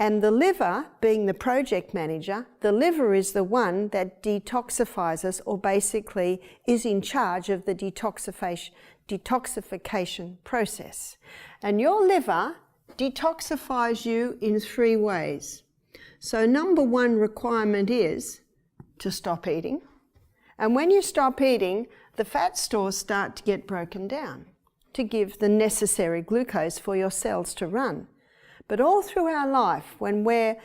And the liver, being the project manager, the liver is the one that detoxifies us, or basically is in charge of the detoxification process. And your liver detoxifies you in 3 ways. So number 1 requirement is to stop eating. And when you stop eating, the fat stores start to get broken down to give the necessary glucose for your cells to run. But all through our life, when we're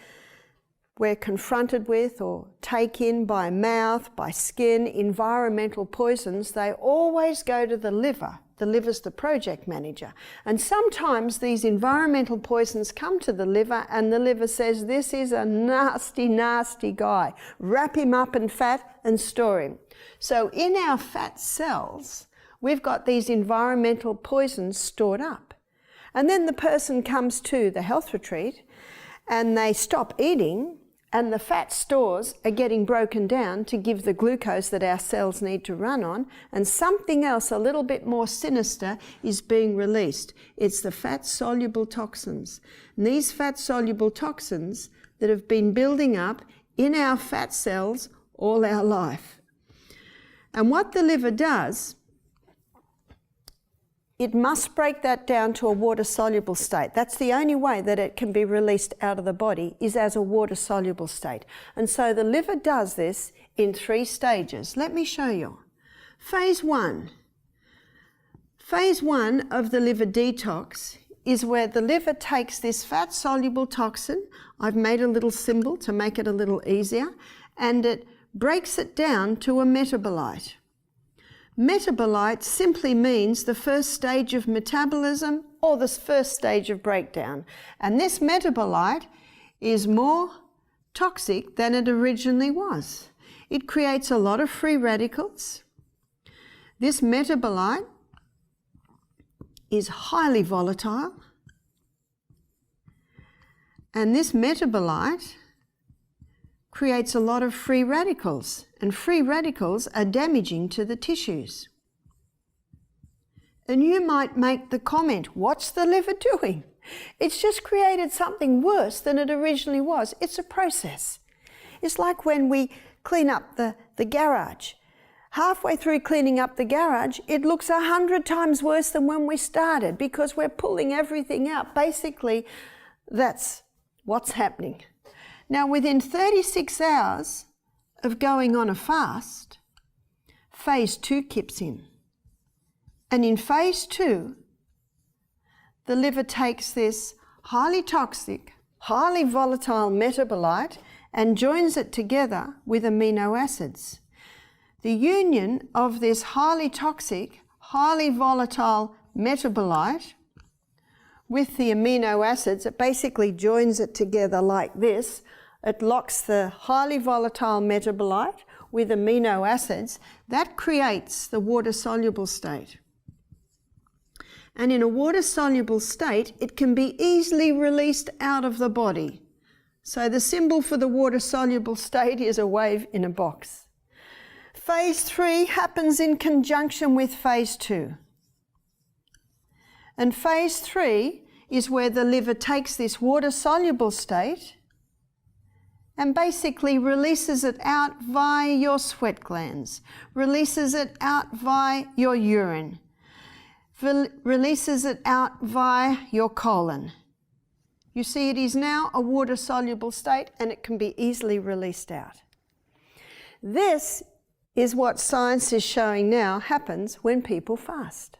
confronted with or take in by mouth, by skin, environmental poisons, they always go to the liver. The liver's the project manager. And sometimes these environmental poisons come to the liver and the liver says, this is a nasty, nasty guy. Wrap him up in fat and store him. So in our fat cells, we've got these environmental poisons stored up. And then the person comes to the health retreat and they stop eating, and the fat stores are getting broken down to give the glucose that our cells need to run on, and something else a little bit more sinister is being released. It's the fat-soluble toxins. And these fat-soluble toxins that have been building up in our fat cells all our life. And what the liver does, it must break that down to a water-soluble state. That's the only way that it can be released out of the body, is as a water-soluble state. And so the liver does this in 3 stages. Let me show you. Phase 1. Phase 1 of the liver detox is where the liver takes this fat-soluble toxin. I've made a little symbol to make it a little easier, and it breaks it down to a metabolite. Metabolite simply means the first stage of metabolism or the first stage of breakdown. And this metabolite is more toxic than it originally was. It creates a lot of free radicals. This metabolite is highly volatile. And this metabolite creates a lot of free radicals, and free radicals are damaging to the tissues. And you might make the comment, what's the liver doing? It's just created something worse than it originally was. It's a process. It's like when we clean up the garage. Halfway through cleaning up the garage, it looks 100 times worse than when we started because we're pulling everything out. Basically, that's what's happening. Now, within 36 hours of going on a fast, phase 2 kicks in. And in phase 2, the liver takes this highly toxic, highly volatile metabolite and joins it together with amino acids. The union of this highly toxic, highly volatile metabolite with the amino acids, it basically joins it together like this. It locks the highly volatile metabolite with amino acids. That creates the water-soluble state. And in a water-soluble state, it can be easily released out of the body. So the symbol for the water-soluble state is a wave in a box. Phase 3 happens in conjunction with phase 2. And phase 3 is where the liver takes this water-soluble state and basically releases it out via your sweat glands, releases it out via your urine, releases it out via your colon. You see, it is now a water-soluble state and it can be easily released out. This is what science is showing now happens when people fast.